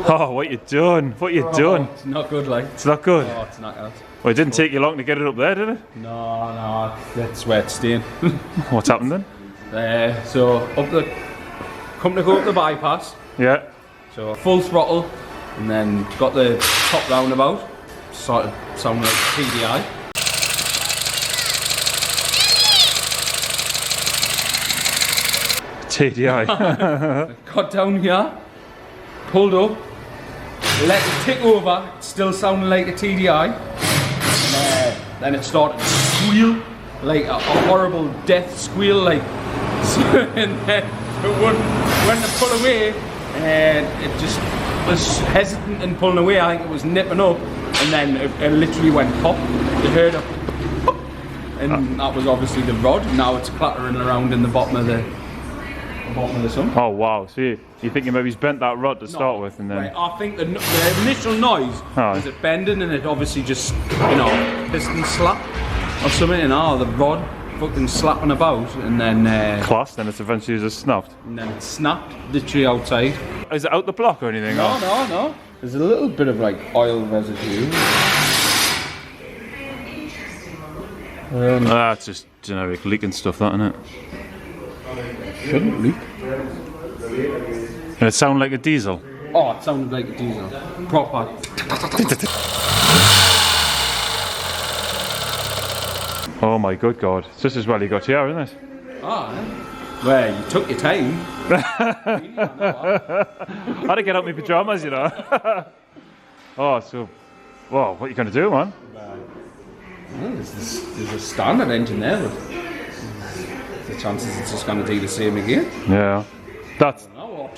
Oh, what you doing? What you doing? It's not good, like. It's not good. Oh, it's not good. Well, it didn't take you long to get it up there, did it? No, that's where it's staying. What's happened then? So come to go up the bypass. Yeah. So full throttle, and then got the top roundabout. Started sounding like TDI. TDI. Got down here, pulled up, let it tick over. It still sounded like a TDI. And, then it started to squeal like a horrible death squeal, like. So, and then when to pull away, and it just was hesitant and pulling away. I think it was nipping up, and then it literally went pop. You heard it, pop, and that was obviously the rod. Now it's clattering around in the bottom of the sump. Oh wow! So you think you maybe bent that rod to start with, and then? Right, I think the initial noise was it bending, and it obviously just piston slap or something, and the rod fucking slapping about, and then Class. Then it's eventually just snapped. And then it snapped literally outside. Is it out the block or anything? No. There's a little bit of like oil residue. That's just generic leaking stuff, that, isn't it? Shouldn't leak. And it sounded like a diesel. Oh, it sounded like a diesel. Proper. Oh my good God. It's just as well you got here, isn't it? Well, you took your time. I had to get out my pyjamas, you know. Oh, so, well, what are you going to do, man? Well, there's a standard engine there, but the chances it's just going to do the same again. Yeah. That's...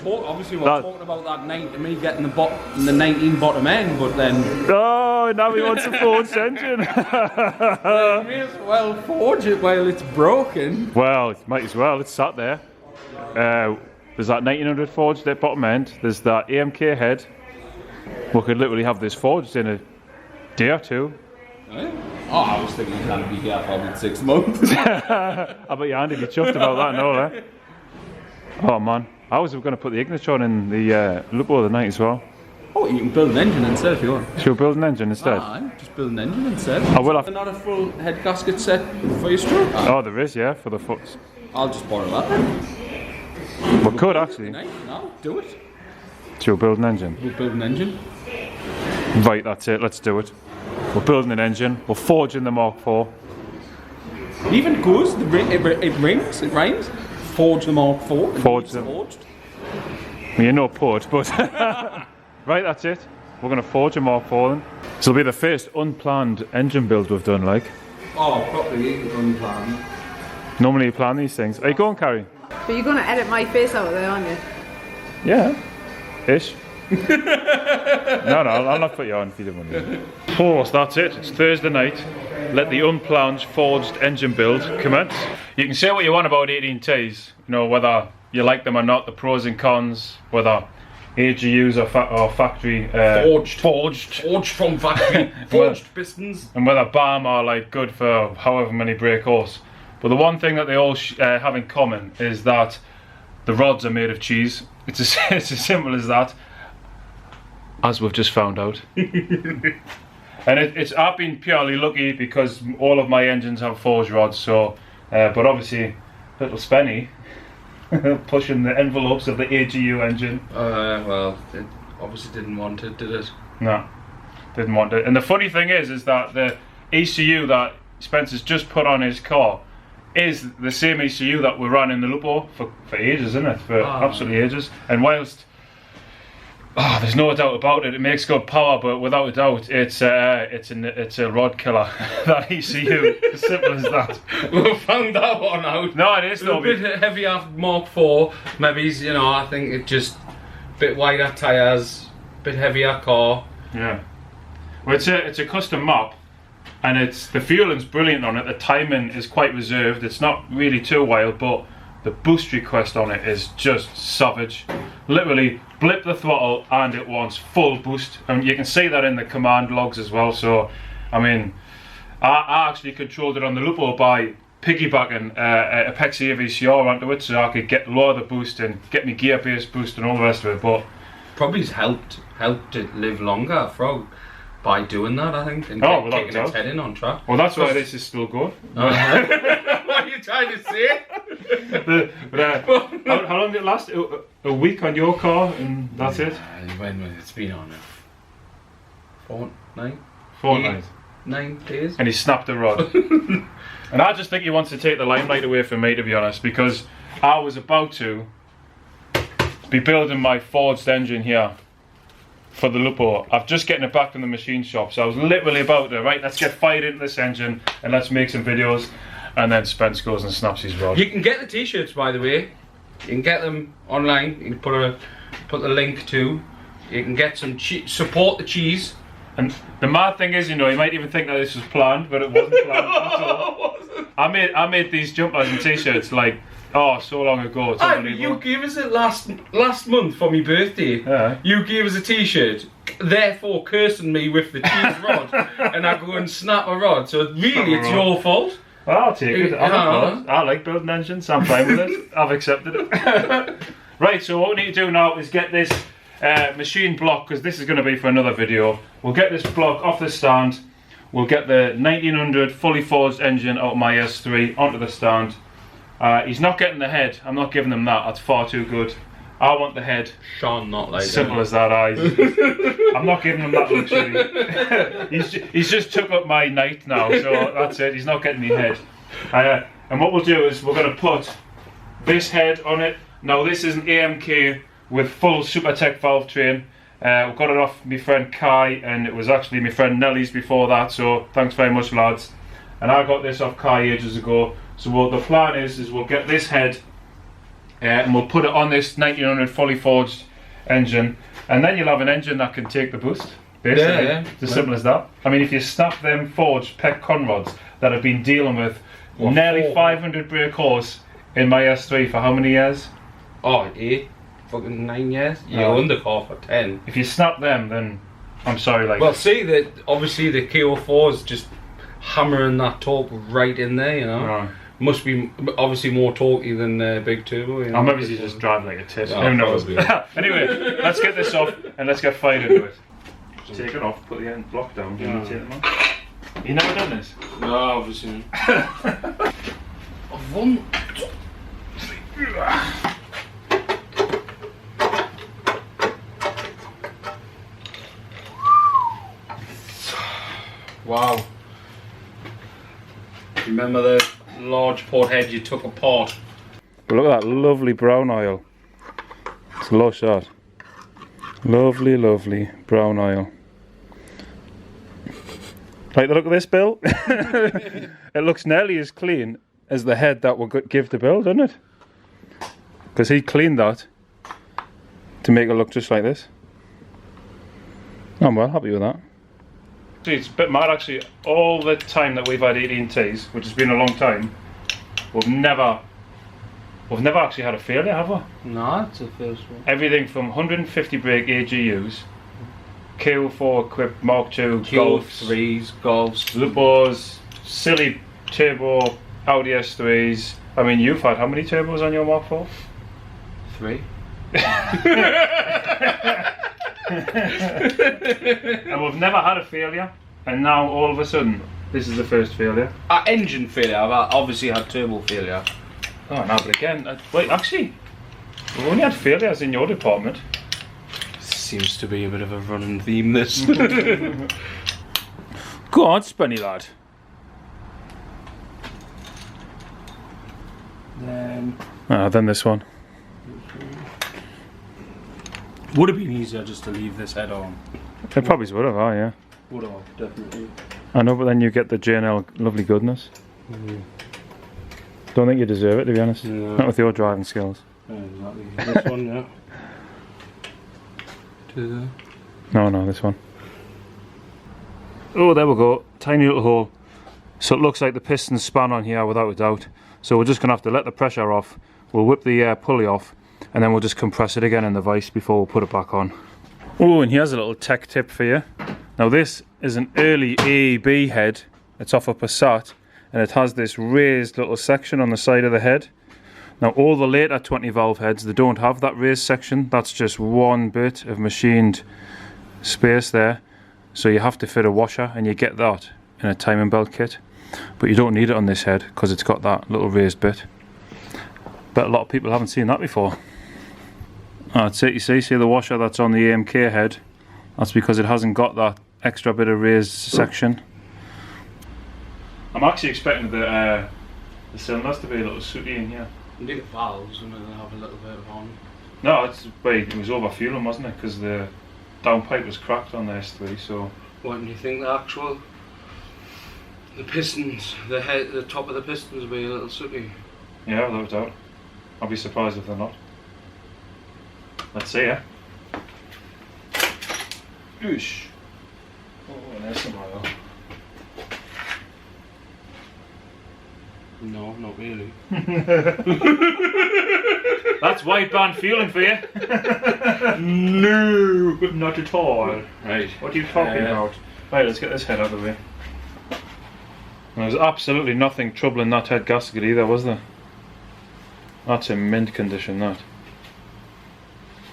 Obviously we're talking about that me getting the 19 bottom end, but then... Oh, now he wants a forged engine. You may as well forge it while it's broken. Well, might as well, it's sat there. There's that 1900 forged at bottom end, there's that AMK head. We could literally have this forged in a day or two. Oh, I was thinking you can't be here probably 6 months. I bet your Andy be chuffed about that, no, eh? Oh man, I was going to put the ignition in the Lupo the night as well. Oh, you can build an engine instead if you want. Should we build an engine instead? Just build an engine instead. I will have... There's not a full head gasket set for your stroke? Oh, there is, yeah, for the foots. I'll just borrow that then. We could actually. No, do it. Should we build an engine? We'll build an engine. Right, that's it, let's do it. We're building an engine, we're forging the Mark IV. It even goes, it rings, it rhymes. Forge the Mark IV. Forge them. Forged. Well, you're no port, but... Right, that's it. We're going to forge a Mark IV then. This will be the first unplanned engine build we've done, like. Oh, properly unplanned. Normally you plan these things. Are you going, Carrie? But you're going to edit my face out there, aren't you? Yeah. Ish. No, I'll not put you on if you don't want to. Of course, that's it. It's Thursday night. Let the unplanned forged engine build commence. You can say what you want about 18Ts, you know, whether you like them or not, the pros and cons, whether AGUs or factory forged from factory, forged pistons, and whether BAM are like good for however many brake horse. But the one thing that they all have in common is that the rods are made of cheese. It's as simple as that, as we've just found out. And I've been purely lucky because all of my engines have forged rods. So, but obviously, little Spenny pushing the envelopes of the AGU engine. Well, it obviously didn't want it, did it? No, didn't want it. And the funny thing is that the ECU that Spencer's just put on his car is the same ECU that we ran in the Lupo for ages, isn't it? For absolutely ages. And whilst there's no doubt about it, it makes good power, but without a doubt, it's a rod killer. That ECU, as simple as that. We found that one out. No, it is a bit heavier Mark IV. Maybe, you know, I think it just bit wider tyres, bit heavier car. Yeah. Well, it's a custom mop, and the fueling's brilliant on it. The timing is quite reserved. It's not really too wild, but the boost request on it is just savage. Literally blip the throttle and it wants full boost, and you can see that in the command logs as well. So I mean, I actually controlled it on the Lupo by piggybacking a Pexi VCR onto it, so I could lower the boost and get me gear based boost and all the rest of it. But probably helped it live longer by doing that, I think, and kicking its head in on track. Well, that's why this is still good. What are you trying to say? How long did it last? A week on your car, and that's it? When it's been on a fortnight. 9 days. And he snapped the rod. And I just think he wants to take the limelight away from me, to be honest, because I was about to be building my forged engine here for the Lupo. I've just getting it back from the machine shop, so I was literally about to, right, let's get fired into this engine and let's make some videos. And then Spence goes and snaps his rod. You can get the t-shirts, by the way. You can get them online. You can put the link to. You can get some support the cheese. And the mad thing is, you know, you might even think that this was planned, but it wasn't planned at all. I made these jumpers and t-shirts like, so long ago. You gave us it last month for my birthday. Yeah. You gave us a t-shirt, therefore cursing me with the cheese rod, and I go and snap a rod. So really, it's your fault. Well, I'll take it. I like building engines. I'm fine with it. I've accepted it. Right. So what we need to do now is get this machine block, because this is going to be for another video. We'll get this block off the stand. We'll get the 1900 fully forged engine out of my S3 onto the stand. He's not getting the head. I'm not giving him that. That's far too good. I want the head. Sean, not like simple as that. I'm not giving him that luxury. he's just took up my night now, so that's it. He's not getting the head. And what we'll do is we're going to put this head on it. Now this is an AMK with full Supertech valve train. We got it off my friend Kai, and it was actually my friend Nelly's before that, so thanks very much, lads. And I got this off Kai ages ago. So the plan is we'll get this head and we'll put it on this 1900 fully forged engine, and then you'll have an engine that can take the boost, basically. Yeah. It's as simple as that. I mean, if you snap them forged PEC conrods that have been dealing with nearly 500 brake horse in my S3 for how many years? 9 years. You owned the car for 10. If you snap them, then I'm sorry. Like, well, see that obviously the KO4 is just hammering that torque right in there. You know, right. Must be obviously more torquey than big turbo. You know? Or maybe you just drive like a tit. Who knows? Anyway, let's get this off and let's get fired into it. Take it off. Put the end block down. Yeah. Take them off. You never done this? No, obviously. One, two, three. Wow. Remember the large port head you took apart? But look at that lovely brown oil. It's a low shot. Lovely, lovely brown oil. Like, look at this, Bill. It looks nearly as clean as the head that we'll give to Bill, doesn't it? Because he cleaned that to make it look just like this. I'm well happy with that. It's a bit mad actually. All the time that we've had 18Ts, which has been a long time, we've never actually had a failure, have we? No, it's the first one. Everything from 150 brake AGUs, KO4 equipped Mark II Golfs, KO3s, Golfs, Lupos, silly turbo Audi S3s. I mean, you've had how many turbos on your Mark IV? 3. And we've never had a failure, and now all of a sudden this is the first failure. Engine failure. I've obviously had turbo failure. Oh no, but again, wait, actually we've only had failures in your department. Seems to be a bit of a running theme, this. Go on, Spenny lad. Then this one. Would have been easier just to leave this head on. It probably would have, yeah. Would have, definitely. I know, but then you get the J&L lovely goodness. Don't think you deserve it, to be honest. No. Not with your driving skills. Yeah, exactly. This one, yeah. No, this one. Oh, there we go. Tiny little hole. So it looks like the piston's span on here without a doubt. So we're just going to have to let the pressure off. We'll whip the pulley off, and then we'll just compress it again in the vise before we'll put it back on. Oh, and here's a little tech tip for you. Now this is an early AEB head. It's off a Passat, and it has this raised little section on the side of the head. Now all the later 20 valve heads, they don't have that raised section. That's just one bit of machined space there. So you have to fit a washer, and you get that in a timing belt kit. But you don't need it on this head because it's got that little raised bit. But a lot of people haven't seen that before. That's it, you see the washer that's on the AMK head. That's because it hasn't got that extra bit of raised section. I'm actually expecting the cylinders to be a little sooty in here. You need the valves and then have a little bit of on. No, it was over fueling, wasn't it? Because the downpipe was cracked on the S3, so... What do you think the pistons, the top of the pistons will be a little sooty? Yeah, without doubt. I'll be surprised if they're not. Let's see, yeah? Oosh. Oh, there's some oil. No, not really. That's wideband fueling for you. No, not at all. Right. What are you talking about? Right, let's get this head out of the way. There's absolutely nothing troubling that head gasket either, was there? That's in mint condition, that.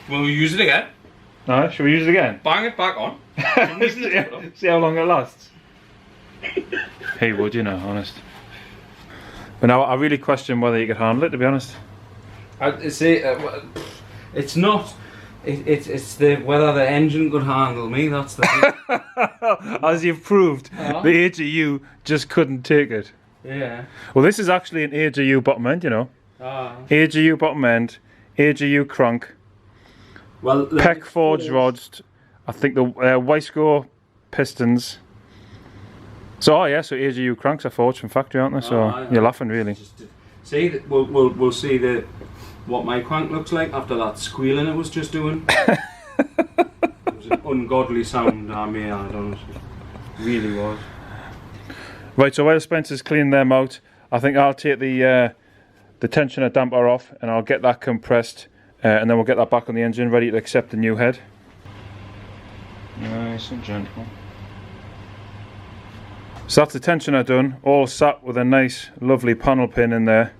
Will we use it again? Alright, shall we use it again? Bang it back on. See how long it lasts. Hey, would you know, honest. But now I really question whether you could handle it, to be honest. It's not. It's the whether the engine could handle me. That's the thing. As you've proved, the AGU just couldn't take it. Yeah. Well, this is actually an AGU bottom end, you know. AGU bottom end, AGU crank. Well, Peck forged rods. I think the Wiseco pistons. So so AGU cranks are forged from factory, aren't they? So you're laughing, really. See, we'll see what my crank looks like after that squealing it was just doing. It was an ungodly sound. I mean, I don't know. It really was. Right. So while Spencer's cleaning them out, I think I'll take the tensioner damper off, and I'll get that compressed, and then we'll get that back on the engine, ready to accept the new head. Nice and gentle. So that's the tensioner done, all sat with a nice lovely panel pin in there,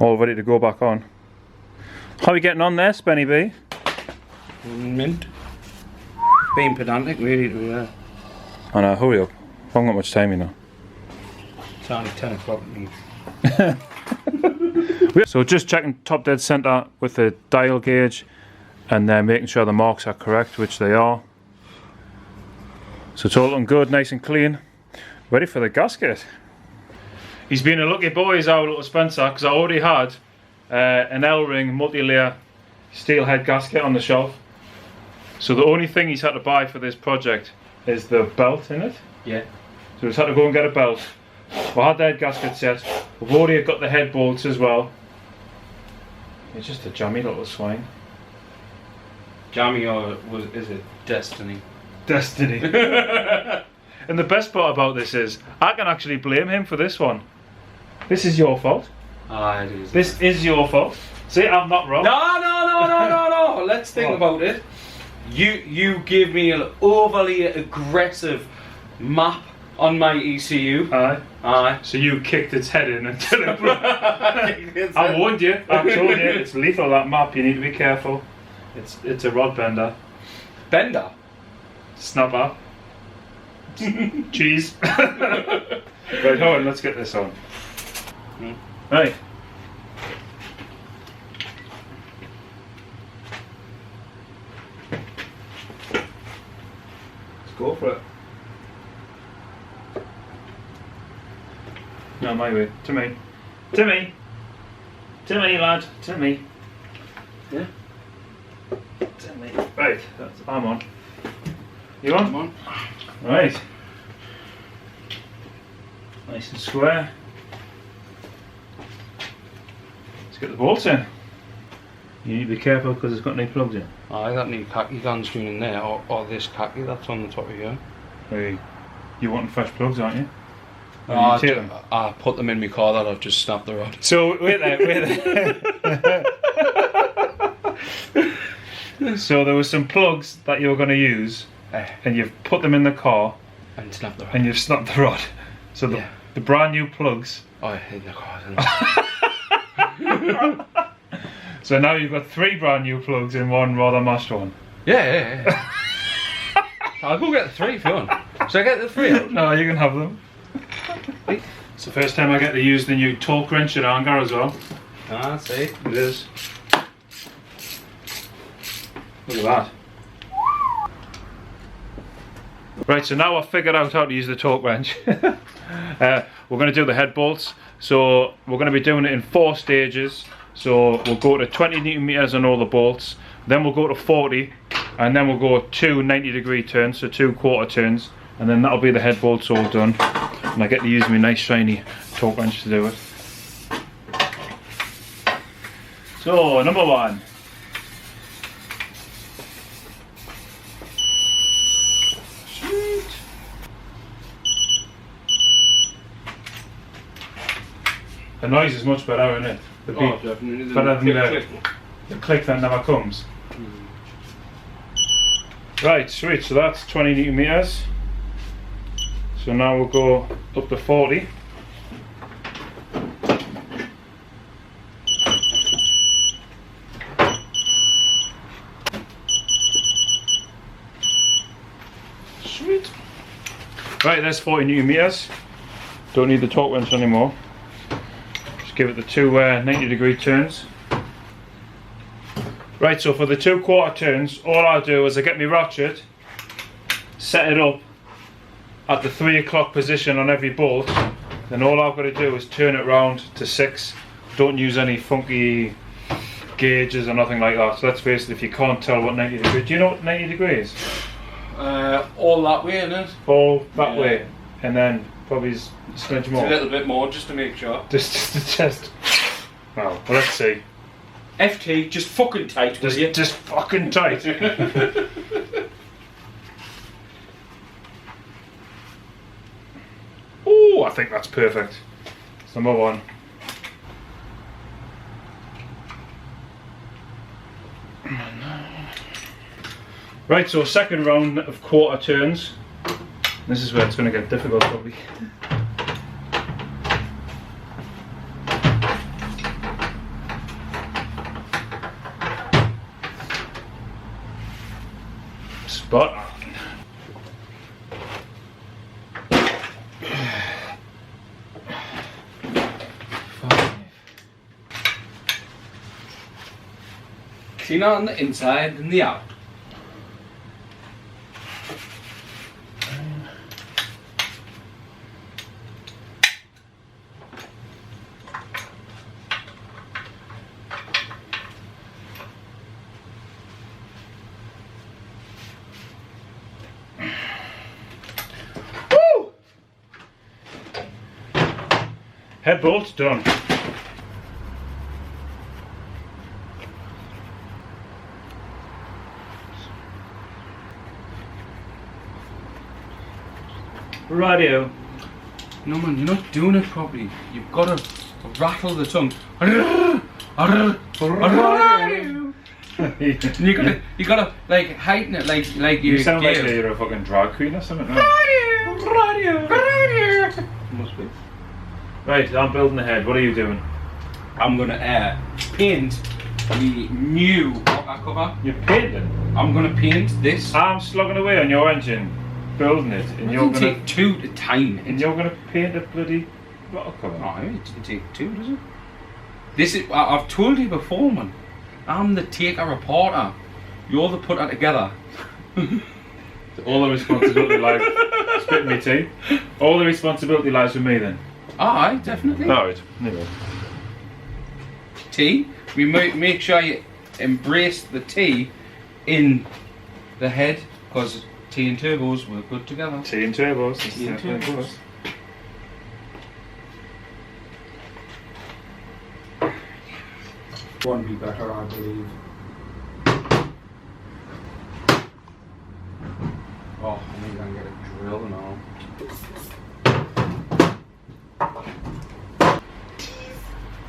all ready to go back on. How are you getting on there, Spenny B? Mint. Being pedantic really to be there. I know, hurry up. I haven't got much time, you know. It's only 10 o'clock. So just checking top dead centre with the dial gauge, and then making sure the marks are correct, which they are. So it's all looking good, nice and clean. Ready for the gasket. He's been a lucky boy, is our little Spencer, because I already had an L-ring multi-layer steel head gasket on the shelf. So the only thing he's had to buy for this project is the belt in it. Yeah. So he's had to go and get a belt. We had the head gasket set. We've already got the head bolts as well. It's just a jammy little swine. Jammy, or is it Destiny? Destiny. And the best part about this is I can actually blame him for this one. This is your fault. It is. This is your fault. See, I'm not wrong. No. Let's think about it. You gave me an overly aggressive map on my ECU. Aye. So you kicked its head in until it broke. I warned you. I told you it's lethal, that map. You need to be careful. It's a rod bender. Bender. Snapper. Cheese. Right, hold on, let's get this on. Right. Let's go for it. No, my way. To me. To me. To me, lad. To me. Yeah. To me. Right, I'm on. You on? I'm on. Right. Nice and square. Let's get the bolts in. You need to be careful because it's got no plugs in. Aye, that new khaki gun screen in there, or this khaki that's on the top of here. Hey, you want fresh plugs, aren't you? I put them in my car that I've just snapped the rod. So, wait there. So there were some plugs that you were going to use, and you've put them in the car, and snapped the rod. and you've snapped the rod. So the brand new plugs. Oh, in the car. So now you've got 3 brand new plugs in one rather mashed one. Yeah. I'll go get the 3 if you want. Should I get the 3 out? No, you can have them. It's the first time I get to use the new torque wrench at Angar as well. Ah, see. It is. Look at that. Right, so now I've figured out how to use the torque wrench. We're going to do the head bolts. So we're going to be doing it in 4 stages. So we'll go to 20 Newton meters on all the bolts. Then we'll go to 40. And then we'll go 2 90-degree turns, so 2 quarter turns. And then that'll be the head bolts all done. And I get to use my nice shiny torque wrench to do it. So, number 1. Sweet. The noise is much better, isn't it? The beat. Definitely. Better than the click that never comes. Right, sweet, so that's 20 Newton meters. So now we'll go up to 40. Sweet. Right, there's 40 Newton meters. Don't need the torque wrench anymore. Just give it the 2 90-degree turns. Right, so for the 2 quarter turns, all I'll do is I get my ratchet, set it up at the 3 o'clock position on every bolt, then all I've got to do is turn it round to 6. Don't use any funky gauges or nothing like that. So that's basically if you can't tell what 90 degrees. Do you know what 90 degrees? All that way, isn't it? All that way, and then probably a smidge more. A little bit more, just to make sure. Just to test. Well, let's see. FT, just fucking tight, will you? Just fucking tight. Oh, I think that's perfect. It's number 1. Right, so second round of quarter turns. This is where it's going to get difficult probably. Spot on. Cleaner on the inside and the out. Head bolts done. Radio. No man, you're not doing it properly. You've got to rattle the tongue. you gotta like heighten it like You sound like you're a fucking drag queen or something. No? Radio. Must be. Right, I'm building the head. What are you doing? I'm gonna paint the new rocker cover. You're painting? I'm gonna paint this. I'm slugging away on your engine, building it, and you're It gonna take 2 to time. and you're gonna paint a bloody rocker cover. No, it doesn't take 2, does it? This is. I've told you before, man. I'm the taker reporter. You're the putter together. All the responsibility lies. Spit me tea. All the responsibility lies with me then. Aye, definitely. Alright, anyway. T. We make sure you embrace the T in the head, because T and turbos work good together. Tea and turbos. Tea and turbos. One be better, I believe. Oh, I need to get a drill now. I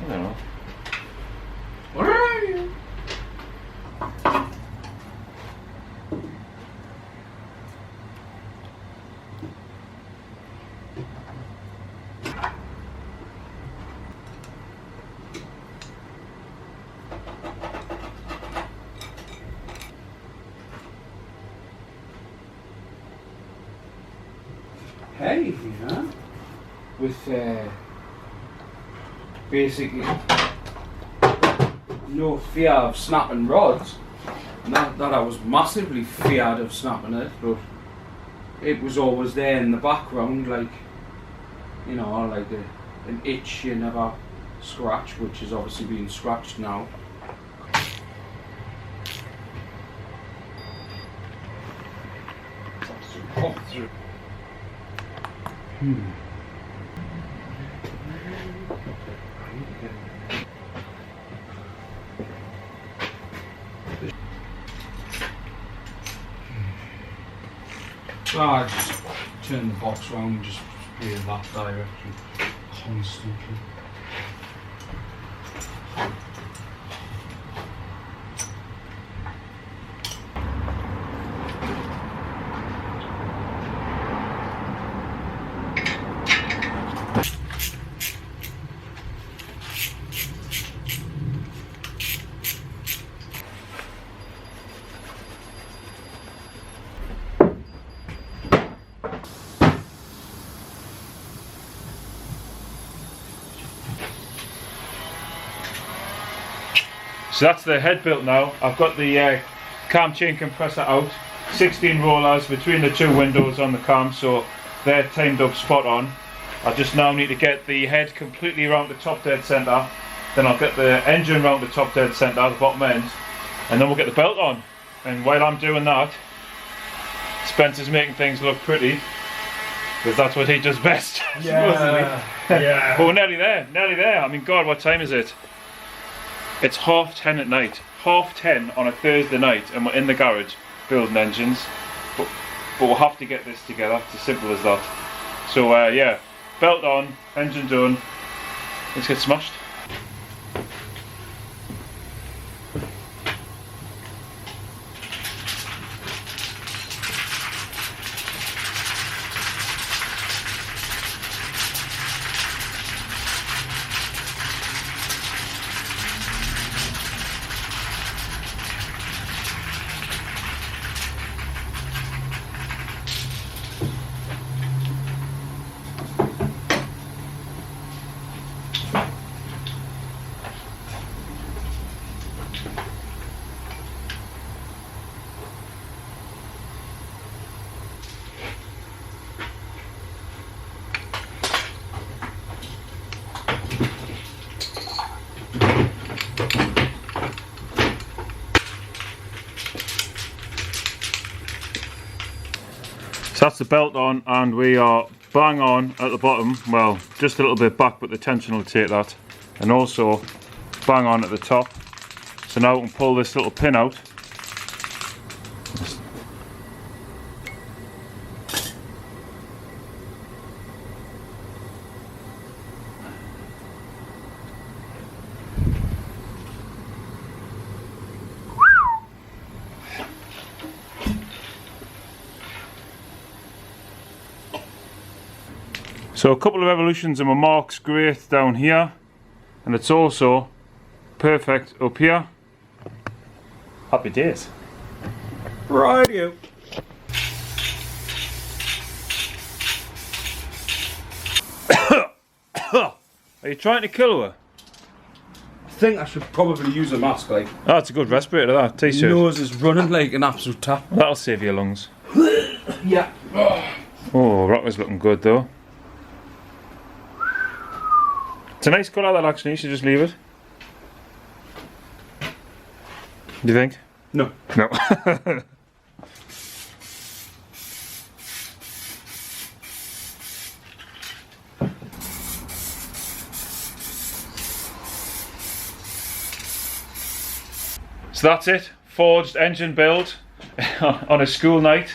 don't know. What are you? heavy, you know, with basically no fear of snapping rods. Not that I was massively feared of snapping it, but it was always there in the background, like, you know, like an itch you never scratch, which is obviously being scratched now. Pop through. I just turn the box around and just spray in that direction constantly. So that's the head built now. I've got the cam chain compressor out, 16 rollers between the two windows on the cam, so they're timed up spot on. I just now need to get the head completely around the top dead centre, then I'll get the engine around the top dead centre, the bottom end, and then we'll get the belt on. And while I'm doing that, Spence is making things look pretty, because that's what he does best. Yeah, yeah. But we're nearly there, nearly there. I mean, God, what time is it? It's 10:30 at night, 10:30 on a Thursday night, and we're in the garage building engines. But we'll have to get this together. It's as simple as that. So yeah, belt on, engine done. Let's get smashed. So that's the belt on, and we are bang on at the bottom, well, just a little bit back, but the tension will take that, and also bang on at the top. So now we can pull this little pin out. So a couple of revolutions and my mark's great down here, and it's also perfect up here. Happy days. Radio. Are you trying to kill her? I think I should probably use a mask, like. Oh, that's a good respirator, that t-shirt. Nose is running like an absolute tap. That'll save your lungs. Yeah. Oh, Rocker's looking good though. It's a nice colour that, actually, you should just leave it. Do you think? No. No. So that's it, forged engine build on a school night.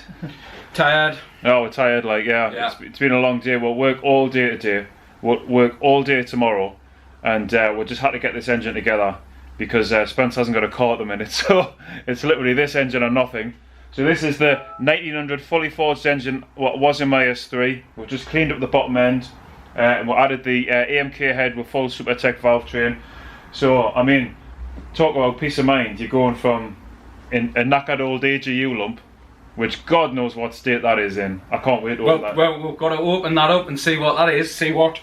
Tired. Oh, we're tired, like, yeah. It's been a long day. We'll work all day today. We'll work all day tomorrow, and we just had to get this engine together because Spence hasn't got a car at the minute, so it's literally this engine and nothing. So this is the 1900 fully forged engine, what was in my S3. We've just cleaned up the bottom end, and we added the AMK head with full Supertech valve train. So, I mean, talk about peace of mind. You're going from a knackered old AGU lump which God knows what state that is in. I can't wait to open that. Well, we've got to open that up and see what that is, see what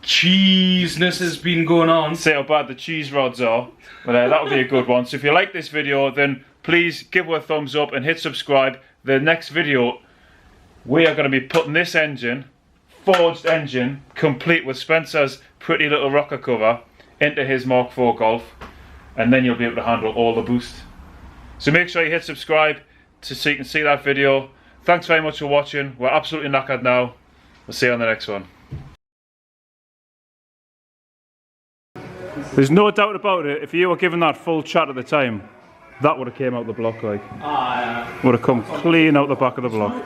cheeseness has been going on. See how bad the cheese rods are. But that would be a good one. So if you like this video, then please give it a thumbs up and hit subscribe. The next video, we are going to be putting this engine, forged engine, complete with Spencer's pretty little rocker cover, into his Mark IV Golf, and then you'll be able to handle all the boost. So make sure you hit subscribe so you can see that video. Thanks very much for watching. We're absolutely knackered now. We'll see you on the next one. There's no doubt about it, if you were given that full chat at the time, that would have came out the block like. Would have come clean out the back of the block.